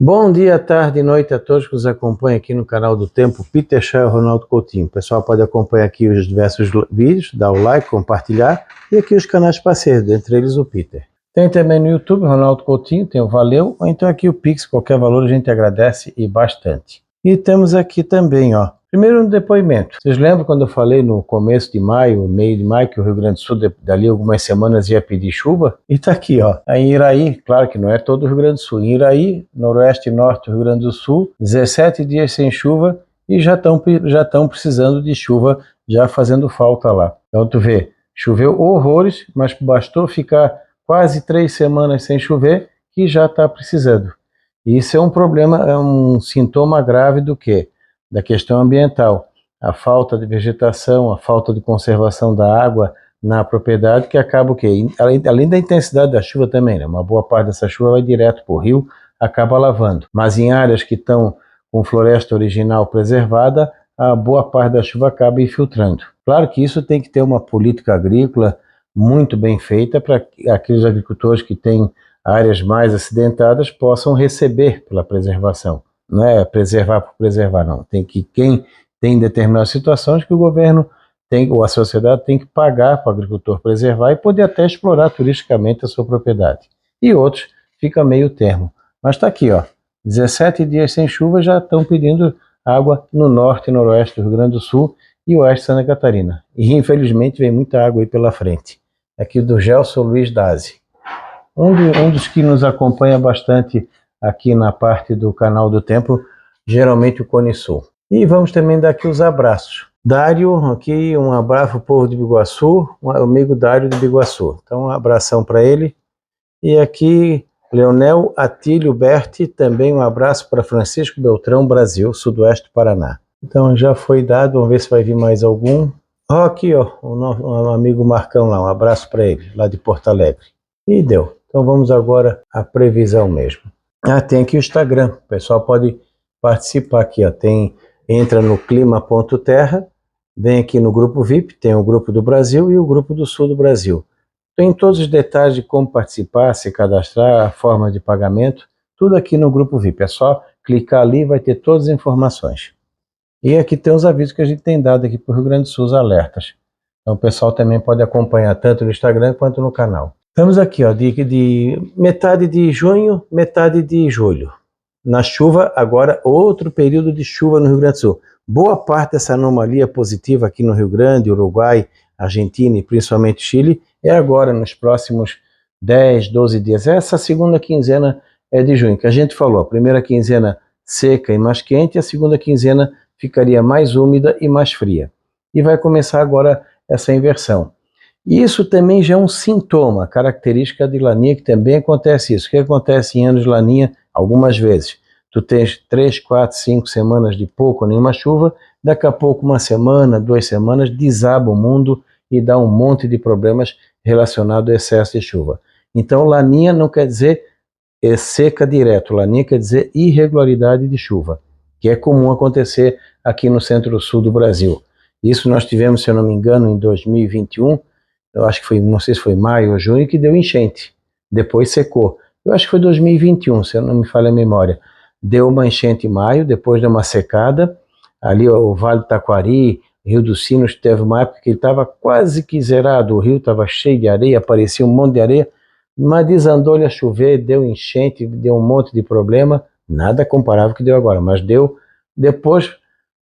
Bom dia, tarde e noite a todos que nos acompanham aqui no canal do Tempo, Peter Shaw e Ronaldo Coutinho. O pessoal pode acompanhar aqui os diversos vídeos, dar o like, compartilhar, e aqui os canais parceiros, dentre eles o Peter. Tem também no YouTube, Ronaldo Coutinho, tem o Valeu, ou então aqui o Pix, qualquer valor a gente agradece e bastante. E temos aqui também, ó, primeiro um depoimento. Vocês lembram quando eu falei no começo de maio, meio de maio, que o Rio Grande do Sul, dali algumas semanas, ia pedir chuva? E tá aqui, ó, em Iraí, claro que não é todo o Rio Grande do Sul, em Iraí, noroeste e norte do Rio Grande do Sul, 17 dias sem chuva e já estão precisando de chuva, já fazendo falta lá. Então tu vê, choveu horrores, mas bastou ficar quase 3 semanas sem chover que já está precisando. E isso é um problema, é um sintoma grave do quê? Da questão ambiental, a falta de vegetação, a falta de conservação da água na propriedade, que acaba o quê? Além da intensidade da chuva também, né? Uma boa parte dessa chuva vai direto para o rio, acaba lavando. Mas em áreas que estão com floresta original preservada, a boa parte da chuva acaba infiltrando. Claro que isso tem que ter uma política agrícola muito bem feita para aqueles agricultores que têm áreas mais acidentadas possam receber pela preservação. Não é preservar por preservar, não. Tem que, quem tem determinadas situações que o governo tem, ou a sociedade tem que pagar para o agricultor preservar e poder até explorar turisticamente a sua propriedade. E outros fica meio termo. Mas está aqui, ó, 17 dias sem chuva já estão pedindo água no norte e noroeste do Rio Grande do Sul e oeste de Santa Catarina. E infelizmente vem muita água aí pela frente. Aqui do Gelson Luiz Dazi. Um dos que nos acompanha bastante aqui na parte do canal do Tempo, geralmente o Cone Sul. E vamos também dar aqui os abraços. Dário, aqui um abraço para o povo de Biguaçu, um amigo Dário de Biguaçu. Então um abração para ele. E aqui Leonel Atílio Berti, também um abraço para Francisco Beltrão, Brasil, sudoeste do Paraná. Então já foi dado, vamos ver se vai vir mais algum. Ó, aqui, ó, um amigo Marcão lá, um abraço para ele, lá de Porto Alegre. E deu. Então vamos agora à previsão mesmo. Tem aqui o Instagram, o pessoal pode participar aqui, ó. Entra no clima.terra, vem aqui no grupo VIP, tem o grupo do Brasil e o grupo do Sul do Brasil. Tem todos os detalhes de como participar, se cadastrar, a forma de pagamento, tudo aqui no grupo VIP. É só clicar ali e vai ter todas as informações. E aqui tem os avisos que a gente tem dado aqui para o Rio Grande do Sul, os alertas. Então o pessoal também pode acompanhar tanto no Instagram quanto no canal. Estamos aqui, ó, de metade de junho, metade de julho. Na chuva, agora outro período de chuva no Rio Grande do Sul. Boa parte dessa anomalia positiva aqui no Rio Grande, Uruguai, Argentina e principalmente Chile, é agora, nos próximos 10, 12 dias. Essa segunda quinzena é de junho, que a gente falou. A primeira quinzena seca e mais quente, a segunda quinzena ficaria mais úmida e mais fria. E vai começar agora essa inversão. Isso também já é um sintoma, característica de Laninha, que também acontece isso. O que acontece em anos de Laninha? Algumas vezes. Tu tens 3, 4, 5 semanas de pouco ou nenhuma chuva, daqui a pouco uma semana, 2 semanas, desaba o mundo e dá um monte de problemas relacionados ao excesso de chuva. Então Laninha não quer dizer seca direto, Laninha quer dizer irregularidade de chuva, que é comum acontecer aqui no centro-sul do Brasil. Isso nós tivemos, se eu não me engano, em 2021, eu acho que foi, não sei se foi maio ou junho, que deu enchente, depois secou. Eu acho que foi 2021, se eu não me falha a memória. Deu uma enchente em maio, depois deu uma secada, ali o Vale do Taquari, Rio dos Sinos, teve uma época que ele estava quase que zerado, o rio estava cheio de areia, aparecia um monte de areia, mas desandou-lhe a chover, deu enchente, deu um monte de problema, nada comparável ao que deu agora, mas deu, depois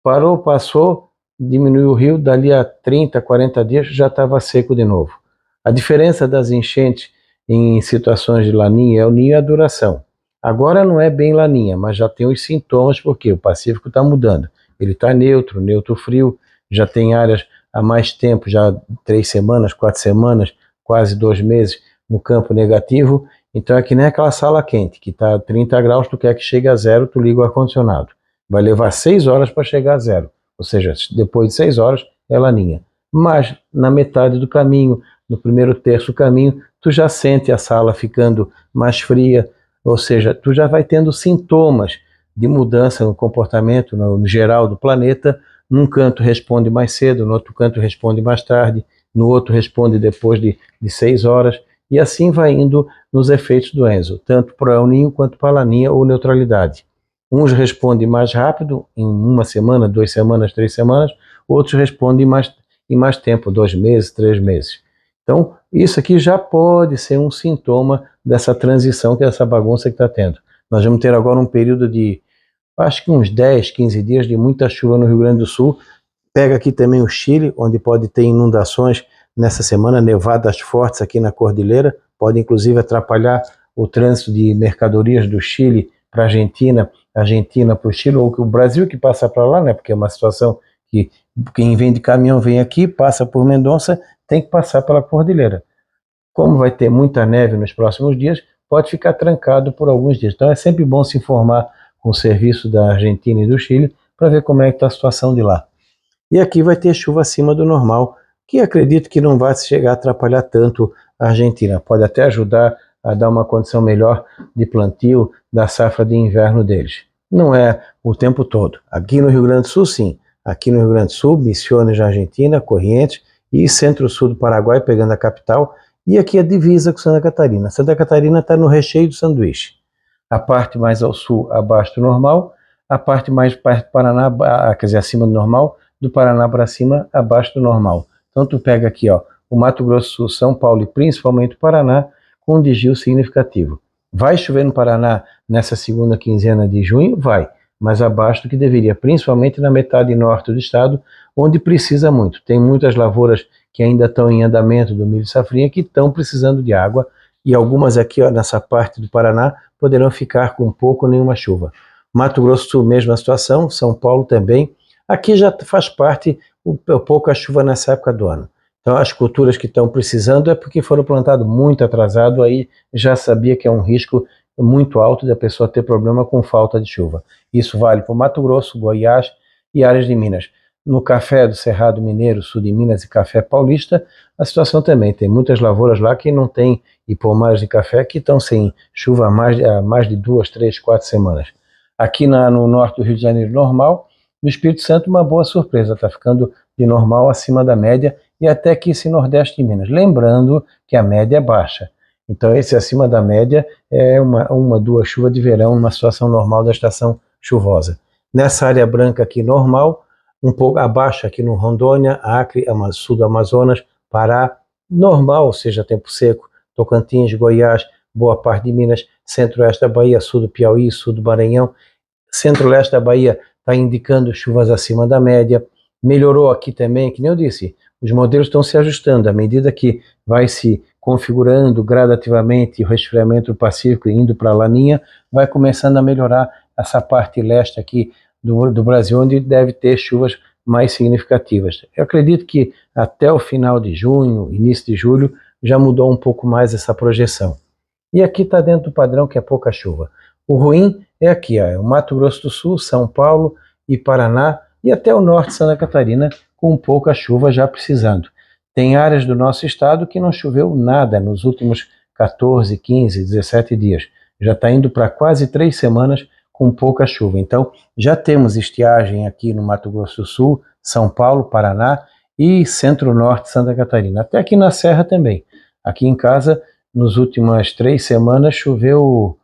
parou, passou, diminuiu o rio, dali a 30, 40 dias já estava seco de novo. A diferença das enchentes em situações de Laninha é o Ninho e a duração. Agora não é bem Laninha, mas já tem os sintomas, porque o Pacífico está mudando. Ele está neutro, neutro frio, já tem áreas há mais tempo, já 3 semanas, 4 semanas, quase 2 meses no campo negativo. Então é que nem aquela sala quente, que está a 30 graus, tu quer que chegue a zero, tu liga o ar-condicionado. Vai levar 6 horas para chegar a zero. Ou seja, depois de 6 horas é Laninha. Mas na metade do caminho, no primeiro terço do caminho, tu já sente a sala ficando mais fria, ou seja, tu já vai tendo sintomas de mudança no comportamento no geral do planeta. Num canto responde mais cedo, no outro canto responde mais tarde, no outro responde depois de 6 horas. e assim vai indo nos efeitos do ENSO, tanto para El Niño quanto para a Laninha ou neutralidade. Uns respondem mais rápido, em 1 semana, 2 semanas, 3 semanas, outros respondem em mais tempo, 2 meses, 3 meses. Então, isso aqui já pode ser um sintoma dessa transição, que é essa bagunça que está tendo. Nós vamos ter agora um período de, acho que uns 10, 15 dias de muita chuva no Rio Grande do Sul. Pega aqui também o Chile, onde pode ter inundações nessa semana, nevadas fortes aqui na cordilheira, pode inclusive atrapalhar o trânsito de mercadorias do Chile para a Argentina, Argentina para o Chile, ou o Brasil que passa para lá, né? Porque é uma situação que quem vem de caminhão vem aqui, passa por Mendonça, tem que passar pela cordilheira. Como vai ter muita neve nos próximos dias, pode ficar trancado por alguns dias. Então é sempre bom se informar com o serviço da Argentina e do Chile para ver como é que está a situação de lá. E aqui vai ter chuva acima do normal, que acredito que não vai chegar a atrapalhar tanto a Argentina. Pode até ajudar a dar uma condição melhor de plantio da safra de inverno deles. Não é o tempo todo. Aqui no Rio Grande do Sul, sim. Aqui no Rio Grande do Sul, Misiones na Argentina, Corrientes e centro-sul do Paraguai, pegando a capital. E aqui a divisa com Santa Catarina. Santa Catarina está no recheio do sanduíche. A parte mais ao sul, abaixo do normal. A parte mais perto do Paraná, quer dizer, acima do normal. Do Paraná para cima, abaixo do normal. Então tu pega aqui, ó, o Mato Grosso do Sul, São Paulo e principalmente o Paraná, com um desvio significativo. Vai chover no Paraná nessa segunda quinzena de junho? Vai, mas abaixo do que deveria, principalmente na metade norte do estado, onde precisa muito. Tem muitas lavouras que ainda estão em andamento do milho safrinha que estão precisando de água, e algumas aqui, ó, nessa parte do Paraná poderão ficar com pouco ou nenhuma chuva. Mato Grosso do Sul, mesma situação, São Paulo também. Aqui já faz parte pouca chuva nessa época do ano. Então as culturas que estão precisando é porque foram plantadas muito atrasado, aí já sabia que é um risco muito alto de a pessoa ter problema com falta de chuva. Isso vale para o Mato Grosso, Goiás e áreas de Minas. No café do Cerrado Mineiro, sul de Minas e café paulista, a situação também. Tem muitas lavouras lá que não tem, e pomares de café que estão sem chuva há mais de 2, 3, 4 semanas. Aqui no norte do Rio de Janeiro, normal. No Espírito Santo, uma boa surpresa, está ficando de normal acima da média, e até aqui esse nordeste de Minas. Lembrando que a média é baixa. Então esse acima da média é uma 2 chuvas de verão, numa situação normal da estação chuvosa. Nessa área branca aqui normal, um pouco abaixo aqui no Rondônia, Acre, sul do Amazonas, Pará, normal, ou seja, tempo seco, Tocantins, Goiás, boa parte de Minas, centro-oeste da Bahia, sul do Piauí, sul do Maranhão, centro-leste da Bahia está indicando chuvas acima da média. Melhorou aqui também, que nem eu disse, os modelos estão se ajustando à medida que vai se configurando gradativamente o resfriamento do Pacífico indo para a Laninha, vai começando a melhorar essa parte leste aqui do Brasil, onde deve ter chuvas mais significativas. Eu acredito que até o final de junho, início de julho, já mudou um pouco mais essa projeção. E aqui está dentro do padrão que é pouca chuva. O ruim é aqui, ó, é o Mato Grosso do Sul, São Paulo e Paraná, e até o norte de Santa Catarina, com pouca chuva já precisando. Tem áreas do nosso estado que não choveu nada nos últimos 14, 15, 17 dias. Já está indo para quase 3 semanas com pouca chuva. Então, já temos estiagem aqui no Mato Grosso do Sul, São Paulo, Paraná e centro-norte de Santa Catarina. Até aqui na Serra também. Aqui em casa, nas últimas 3 semanas, choveu,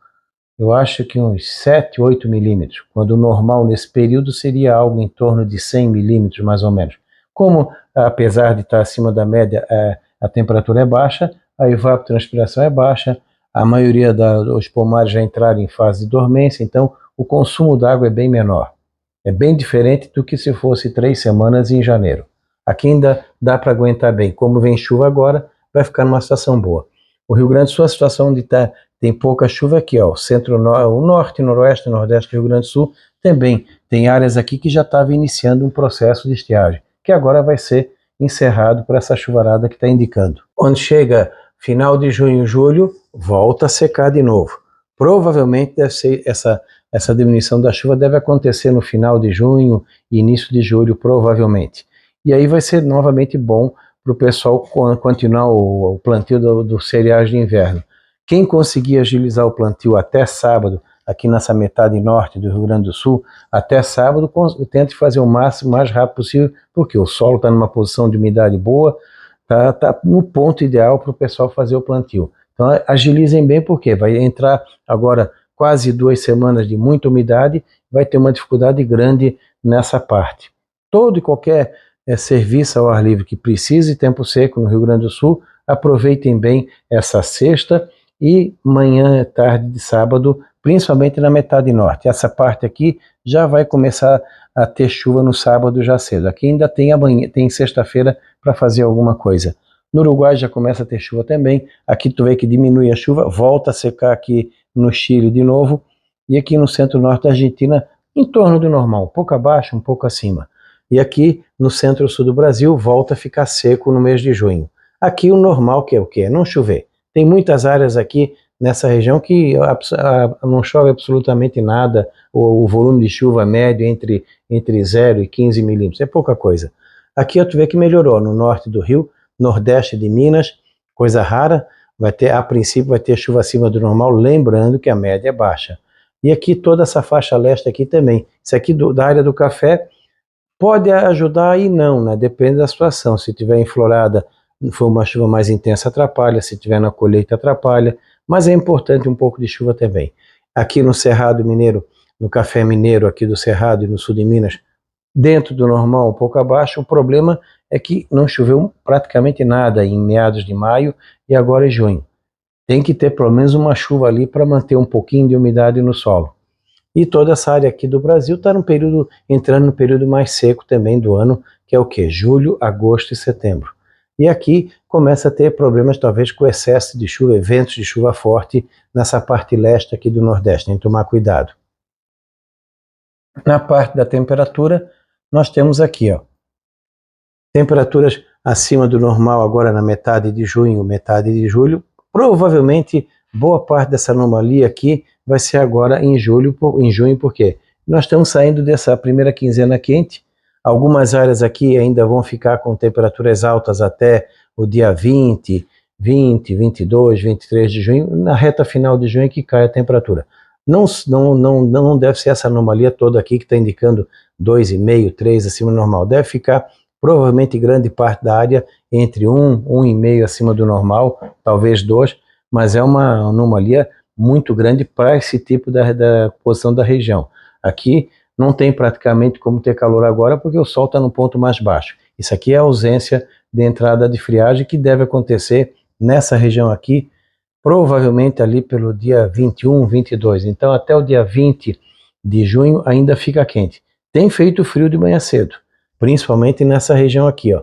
eu acho que uns 7, 8 milímetros, quando o normal nesse período seria algo em torno de 100 milímetros, mais ou menos. Como, apesar de estar acima da média, a temperatura é baixa, a evapotranspiração é baixa, a maioria dos pomares já entraram em fase de dormência, então o consumo d'água é bem menor. É bem diferente do que se fosse 3 semanas em janeiro. Aqui ainda dá para aguentar bem. Como vem chuva agora, vai ficar numa situação boa. O Rio Grande do Sul, a situação onde tem pouca chuva aqui, ó, o norte, noroeste, nordeste do Rio Grande do Sul, também tem áreas aqui que já estavam iniciando um processo de estiagem, que agora vai ser encerrado por essa chuvarada que está indicando. Quando chega final de junho, julho, volta a secar de novo. Provavelmente deve ser essa diminuição da chuva deve acontecer no final de junho e início de julho, provavelmente. E aí vai ser novamente bom para o pessoal continuar o plantio dos cereais de inverno. Quem conseguir agilizar o plantio até sábado, aqui nessa metade norte do Rio Grande do Sul, até sábado, tente fazer o máximo, mais rápido possível, porque o solo está numa posição de umidade boa, tá no ponto ideal para o pessoal fazer o plantio. Então agilizem bem, porque vai entrar agora quase 2 semanas de muita umidade, vai ter uma dificuldade grande nessa parte. Todo e qualquer serviço ao ar livre que precise tempo seco no Rio Grande do Sul, aproveitem bem essa sexta e manhã e tarde de sábado, principalmente na metade norte. Essa parte aqui já vai começar a ter chuva no sábado já cedo. Aqui ainda tem amanhã, tem sexta-feira para fazer alguma coisa. No Uruguai já começa a ter chuva também. Aqui tu vê que diminui a chuva, volta a secar aqui no Chile de novo. E aqui no centro-norte da Argentina, em torno do normal, um pouco abaixo, um pouco acima. E aqui no centro-sul do Brasil, volta a ficar seco no mês de junho. Aqui o normal que é o quê? Não chover. Tem muitas áreas aqui nessa região que não chove absolutamente nada, o volume de chuva médio entre 0 e 15 milímetros, é pouca coisa. Aqui tu vê que melhorou no norte do Rio, nordeste de Minas, coisa rara, a princípio vai ter chuva acima do normal, lembrando que a média é baixa. E aqui toda essa faixa leste aqui também, isso aqui da área do café pode ajudar e não, né? Depende da situação, se tiver enflorada, for uma chuva mais intensa atrapalha, se tiver na colheita atrapalha, mas é importante um pouco de chuva também. Aqui no Cerrado Mineiro, no Café Mineiro aqui do Cerrado e no sul de Minas, dentro do normal, um pouco abaixo, o problema é que não choveu praticamente nada em meados de maio e agora é junho. Tem que ter pelo menos uma chuva ali para manter um pouquinho de umidade no solo. E toda essa área aqui do Brasil está entrando no período mais seco também do ano, que é o que? Julho, agosto e setembro. E aqui começa a ter problemas talvez com excesso de chuva, eventos de chuva forte nessa parte leste aqui do Nordeste, tem que tomar cuidado. Na parte da temperatura, nós temos aqui, ó, temperaturas acima do normal agora na metade de junho, metade de julho. Provavelmente boa parte dessa anomalia aqui vai ser agora em junho, porque nós estamos saindo dessa primeira quinzena quente. Algumas áreas aqui ainda vão ficar com temperaturas altas até o dia 20, 22, 23 de junho. Na reta final de junho é que cai a temperatura. Não deve ser essa anomalia toda aqui que está indicando 2,5, 3 acima do normal. Deve ficar provavelmente grande parte da área entre 1,5 acima do normal, talvez 2, mas é uma anomalia muito grande para esse tipo da posição da região. Aqui não tem praticamente como ter calor agora porque o sol está no ponto mais baixo. Isso aqui é a ausência de entrada de friagem que deve acontecer nessa região aqui, provavelmente ali pelo dia 21, 22. Então até o dia 20 de junho ainda fica quente. Tem feito frio de manhã cedo, principalmente nessa região aqui, ó.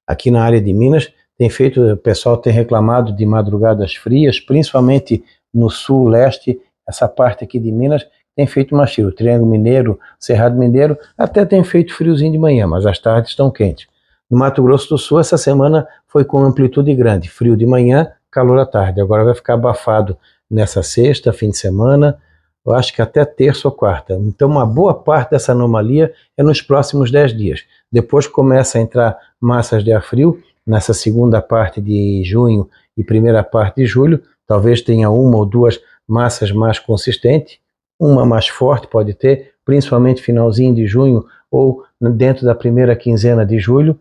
Aqui na área de Minas o pessoal tem reclamado de madrugadas frias, principalmente no sul, leste, essa parte aqui de Minas tem feito mais frio. Triângulo Mineiro, Cerrado Mineiro, até tem feito friozinho de manhã, mas as tardes estão quentes. No Mato Grosso do Sul, essa semana foi com amplitude grande, frio de manhã, calor à tarde. Agora vai ficar abafado nessa sexta, fim de semana, eu acho que até terça ou quarta. Então uma boa parte dessa anomalia é nos próximos 10 dias. Depois começa a entrar massas de ar frio, nessa segunda parte de junho e primeira parte de julho, talvez tenha uma ou duas massas mais consistentes, uma mais forte pode ter, principalmente finalzinho de junho ou dentro da primeira quinzena de julho.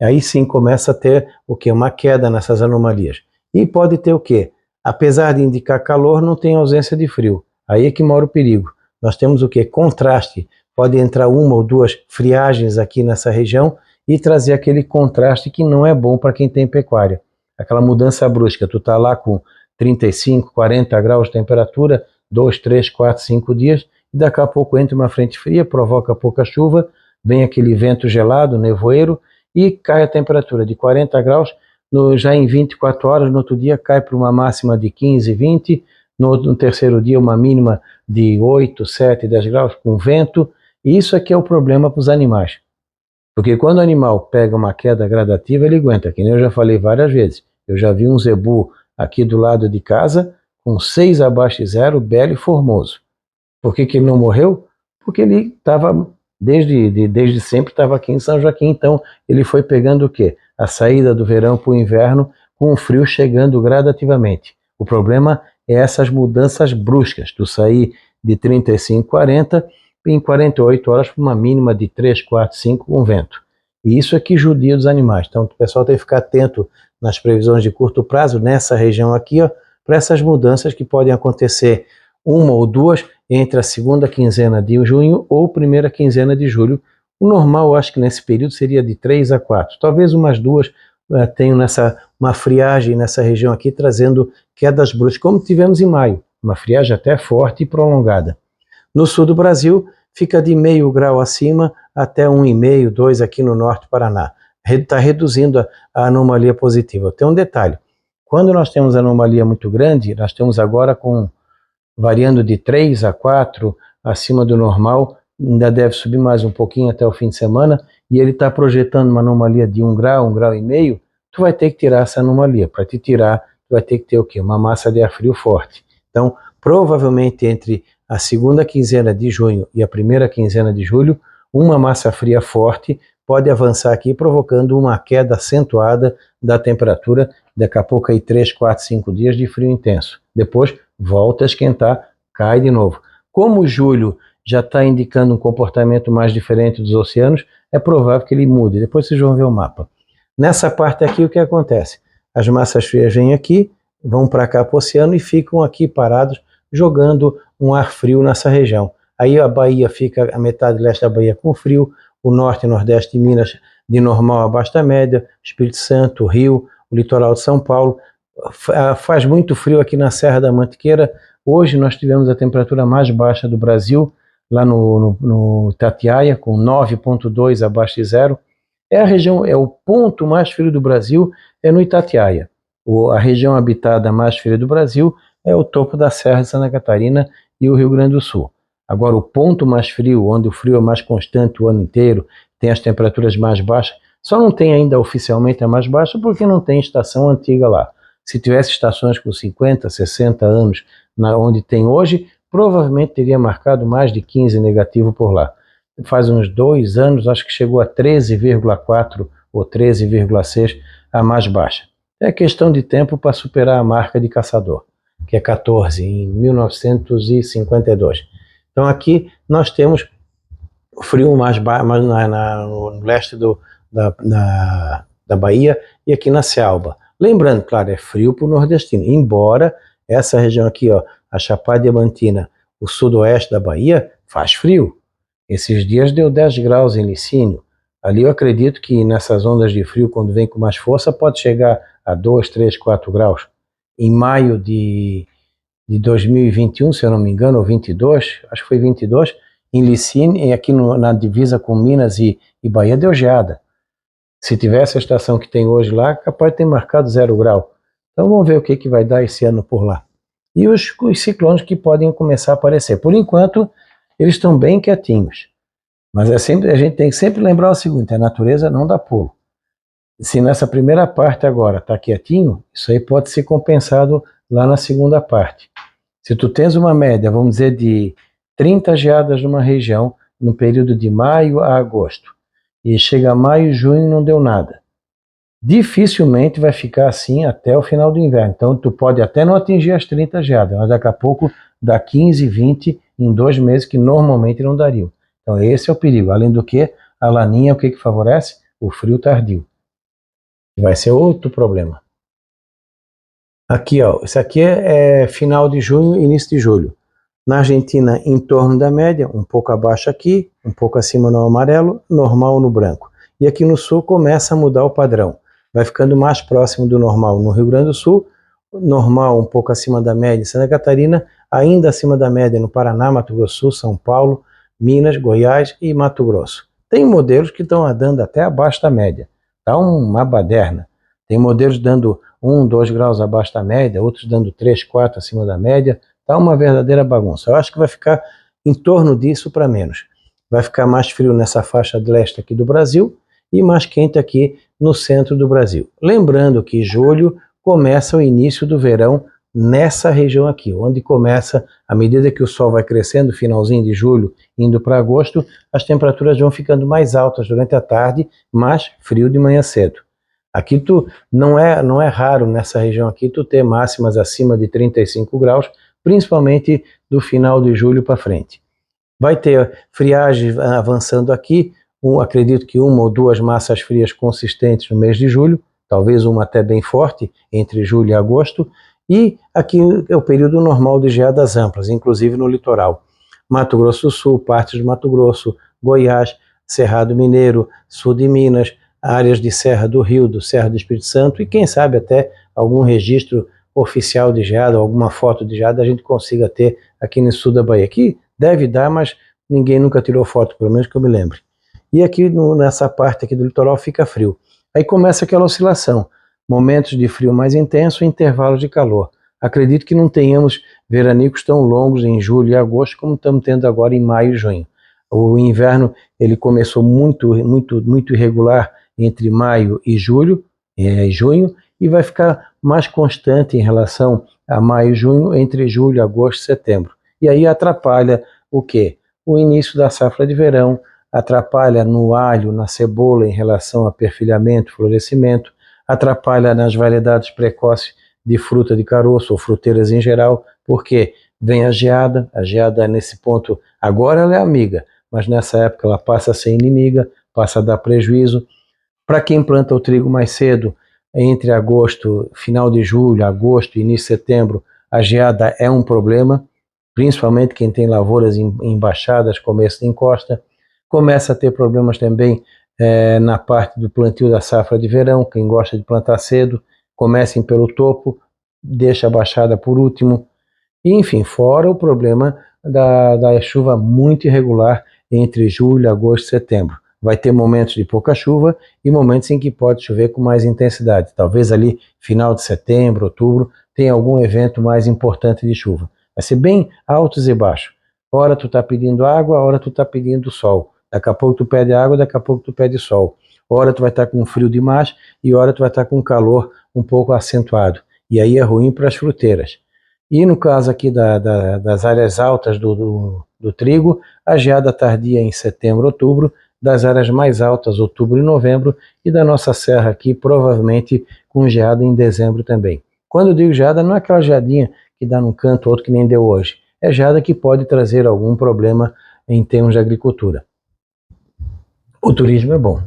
Aí sim começa a ter o que? Uma queda nessas anomalias. E pode ter o que? Apesar de indicar calor, não tem ausência de frio. Aí é que mora o perigo. Nós temos o que? Contraste. Pode entrar uma ou duas friagens aqui nessa região e trazer aquele contraste que não é bom para quem tem pecuária. Aquela mudança brusca, tu tá lá com 35, 40 graus de temperatura, 2, 3, 4, 5 dias, e daqui a pouco entra uma frente fria, provoca pouca chuva, vem aquele vento gelado, nevoeiro, e cai a temperatura de 40 graus, já em 24 horas, no outro dia cai para uma máxima de 15, 20, no terceiro dia uma mínima de 8, 7, 10 graus, com vento, e isso aqui é o problema para os animais. Porque quando o animal pega uma queda gradativa, ele aguenta, que nem eu já falei várias vezes. Eu já vi um zebu aqui do lado de casa, com 6 abaixo de zero, belo e formoso. Por que ele não morreu? Porque ele estava, desde sempre, estava aqui em São Joaquim, então ele foi pegando o quê? A saída do verão para o inverno, com o frio chegando gradativamente. O problema é essas mudanças bruscas, tu sair de 35, 40, em 48 horas para uma mínima de 3, 4, 5 com vento. E isso é que judia dos animais. Então o pessoal tem que ficar atento nas previsões de curto prazo, nessa região aqui, para essas mudanças que podem acontecer uma ou duas entre a segunda quinzena de junho ou primeira quinzena de julho. O normal, eu acho que nesse período seria de 3 a 4. Talvez umas duas tenham uma friagem nessa região aqui, trazendo quedas bruscas, como tivemos em maio, uma friagem até forte e prolongada. No sul do Brasil, fica de meio grau acima até 1,5, 2 aqui no norte do Paraná. Está reduzindo a anomalia positiva. Tem um detalhe, quando nós temos anomalia muito grande, nós temos agora variando de 3 a 4 acima do normal, ainda deve subir mais um pouquinho até o fim de semana, e ele está projetando uma anomalia de 1 grau e meio, tu vai ter que tirar essa anomalia. Para te tirar, tu vai ter que ter o quê? Uma massa de ar frio forte. Então, provavelmente entre a segunda quinzena de junho e a primeira quinzena de julho, uma massa fria forte pode avançar aqui, provocando uma queda acentuada da temperatura, daqui a pouco aí 3, 4, 5 dias de frio intenso. Depois volta a esquentar, cai de novo. Como julho já está indicando um comportamento mais diferente dos oceanos, é provável que ele mude. Depois vocês vão ver o mapa. Nessa parte aqui, o que acontece? As massas frias vêm aqui, vão para cá para o oceano e ficam aqui parados, jogando um ar frio nessa região. Aí a Bahia fica, a metade leste da Bahia com frio, o norte e nordeste de Minas de normal abaixo da média, Espírito Santo, Rio, o litoral de São Paulo. Faz muito frio aqui na Serra da Mantiqueira. Hoje nós tivemos a temperatura mais baixa do Brasil, lá no Itatiaia, com 9,2 abaixo de zero. É a região, é o ponto mais frio do Brasil, é no Itatiaia. A região habitada mais fria do Brasil é o topo da Serra de Santa Catarina e o Rio Grande do Sul. Agora, o ponto mais frio, onde o frio é mais constante o ano inteiro, tem as temperaturas mais baixas, só não tem ainda oficialmente a mais baixa porque não tem estação antiga lá. Se tivesse estações com 50, 60 anos, onde tem hoje, provavelmente teria marcado mais de 15 negativo por lá. Faz uns 2 anos, acho que chegou a 13,4 ou 13,6 a mais baixa. É questão de tempo para superar a marca de Caçador, que é 14, em 1952. Então aqui nós temos frio mais baixo no leste da Bahia e aqui na Selva. Lembrando, claro, é frio para o nordestino, embora essa região aqui, ó, a Chapada Diamantina, o sudoeste da Bahia, faz frio. Esses dias deu 10 graus em Licínio. Ali eu acredito que nessas ondas de frio, quando vem com mais força, pode chegar a 2, 3, 4 graus. Em maio de 2021, se eu não me engano, ou 22, acho que foi 22, em Licínio, aqui na divisa com Minas e Bahia, deu geada. Se tivesse a estação que tem hoje lá, capaz de ter marcado 0 grau. Então vamos ver o que vai dar esse ano por lá. E os ciclones que podem começar a aparecer. Por enquanto, eles estão bem quietinhos. Mas a gente tem que sempre lembrar o seguinte, a natureza não dá pulo. Se nessa primeira parte agora está quietinho, isso aí pode ser compensado lá na segunda parte. Se tu tens uma média, vamos dizer, de 30 geadas numa região, no período de maio a agosto, e chega a maio e junho e não deu nada, dificilmente vai ficar assim até o final do inverno. Então tu pode até não atingir as 30 geadas, mas daqui a pouco dá 15, 20 em 2 meses que normalmente não dariam. Então esse é o perigo. Além do que, a laninha, o que favorece? O frio tardio. Vai ser outro problema. Aqui, ó, isso aqui é final de junho, início de julho. Na Argentina, em torno da média, um pouco abaixo aqui, um pouco acima no amarelo, normal no branco. E aqui no sul começa a mudar o padrão. Vai ficando mais próximo do normal no Rio Grande do Sul, normal um pouco acima da média em Santa Catarina, ainda acima da média no Paraná, Mato Grosso, São Paulo, Minas, Goiás e Mato Grosso. Tem modelos que estão dando até abaixo da média. Tá uma baderna. Tem modelos dando 1, 2 graus abaixo da média, outros dando 3, 4 acima da média. Tá uma verdadeira bagunça. Eu acho que vai ficar em torno disso para menos. Vai ficar mais frio nessa faixa de leste aqui do Brasil e mais quente aqui no centro do Brasil. Lembrando que julho começa o início do verão nessa região aqui, onde começa, à medida que o sol vai crescendo, finalzinho de julho, indo para agosto, as temperaturas vão ficando mais altas durante a tarde, mas frio de manhã cedo. Aqui não é raro nessa região aqui tu ter máximas acima de 35 graus, principalmente do final de julho para frente. Vai ter friagem avançando aqui, acredito que uma ou duas massas frias consistentes no mês de julho, talvez uma até bem forte, entre julho e agosto, e aqui é o período normal de geadas amplas, inclusive no litoral. Mato Grosso do Sul, partes do Mato Grosso, Goiás, Cerrado Mineiro, sul de Minas, áreas de Serra do Rio, do Serra do Espírito Santo, e quem sabe até algum registro oficial de geada, alguma foto de geada a gente consiga ter aqui no sul da Bahia. Aqui deve dar, mas ninguém nunca tirou foto, pelo menos que eu me lembre. E aqui nessa parte aqui do litoral fica frio. Aí começa aquela oscilação, momentos de frio mais intenso e intervalos de calor. Acredito que não tenhamos veranicos tão longos em julho e agosto como estamos tendo agora em maio e junho. O inverno ele começou muito irregular entre maio e junho, e vai ficar mais constante em relação a maio e junho, entre julho, agosto e setembro. E aí atrapalha o quê? O início da safra de verão, atrapalha no alho, na cebola em relação a perfilhamento, florescimento, atrapalha nas variedades precoces de fruta de caroço ou fruteiras em geral, porque vem a geada nesse ponto, agora ela é amiga, mas nessa época ela passa a ser inimiga, passa a dar prejuízo. Para quem planta o trigo mais cedo, entre agosto, final de julho, agosto e início de setembro, a geada é um problema, principalmente quem tem lavouras em baixadas, começo de encosta. Começa a ter problemas também na parte do plantio da safra de verão, quem gosta de plantar cedo, comecem pelo topo, deixa a baixada por último. E, enfim, fora o problema da chuva muito irregular entre julho, agosto e setembro. Vai ter momentos de pouca chuva e momentos em que pode chover com mais intensidade. Talvez ali final de setembro, outubro, tenha algum evento mais importante de chuva. Vai ser bem altos e baixos. Ora tu está pedindo água, ora tu está pedindo sol. Daqui a pouco tu pede água, daqui a pouco tu pede sol. Ora tu vai estar com frio demais e ora tu vai estar com calor um pouco acentuado. E aí é ruim para as fruteiras. E no caso aqui das áreas altas do trigo, a geada tardia em setembro, outubro, das áreas mais altas, outubro e novembro, e da nossa serra aqui, provavelmente com geada em dezembro também. Quando eu digo geada, não é aquela geadinha que dá num canto, outro que nem deu hoje. É geada que pode trazer algum problema em termos de agricultura. O turismo é bom.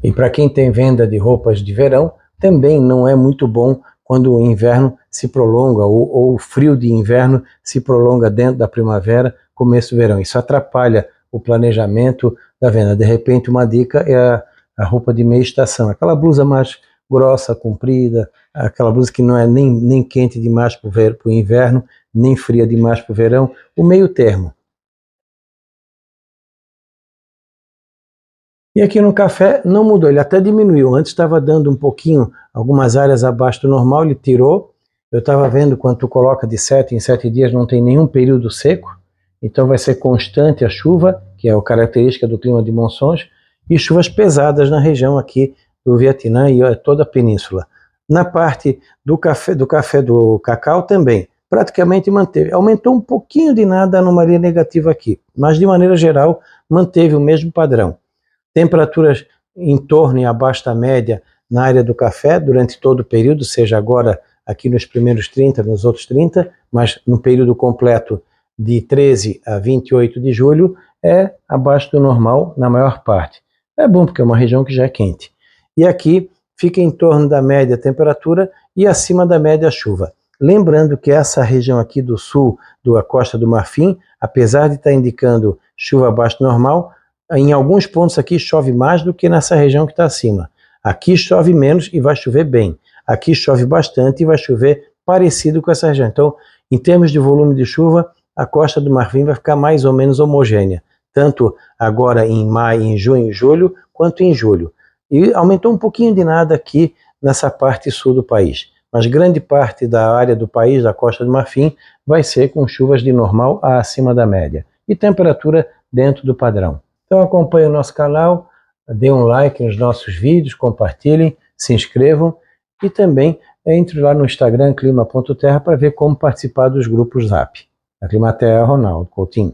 E para quem tem venda de roupas de verão, também não é muito bom quando o inverno se prolonga, ou o frio de inverno se prolonga dentro da primavera, começo do verão. Isso atrapalha o planejamento da venda. De repente, uma dica é a roupa de meia estação, aquela blusa mais grossa, comprida, aquela blusa que não é nem quente demais para o inverno, nem fria demais para o verão, o meio termo. E aqui no café não mudou, ele até diminuiu. Antes estava dando um pouquinho, algumas áreas abaixo do normal, ele tirou. Eu estava vendo quando tu coloca de 7 em 7 dias, não tem nenhum período seco. Então vai ser constante a chuva, que é a característica do clima de monções, e chuvas pesadas na região aqui do Vietnã e toda a península. Na parte do cacau também, praticamente manteve. Aumentou um pouquinho de nada a anomalia negativa aqui, mas de maneira geral manteve o mesmo padrão. Temperaturas em torno e abaixo da média na área do café durante todo o período, seja agora aqui nos primeiros 30, nos outros 30, mas no período completo de 13 a 28 de julho é abaixo do normal na maior parte. É bom porque é uma região que já é quente. E aqui fica em torno da média temperatura e acima da média a chuva. Lembrando que essa região aqui do sul, da Costa do Marfim, apesar de estar indicando chuva abaixo do normal, em alguns pontos aqui chove mais do que nessa região que está acima. Aqui chove menos e vai chover bem. Aqui chove bastante e vai chover parecido com essa região. Então, em termos de volume de chuva, a Costa do Marfim vai ficar mais ou menos homogênea, tanto agora em maio, em junho e julho, quanto em julho. E aumentou um pouquinho de nada aqui nessa parte sul do país. Mas grande parte da área do país, da Costa do Marfim, vai ser com chuvas de normal a acima da média. E temperatura dentro do padrão. Então acompanhe o nosso canal, dê um like nos nossos vídeos, compartilhem, se inscrevam e também entre lá no Instagram clima.terra para ver como participar dos grupos Zap. A Climaterra, Ronaldo Coutinho.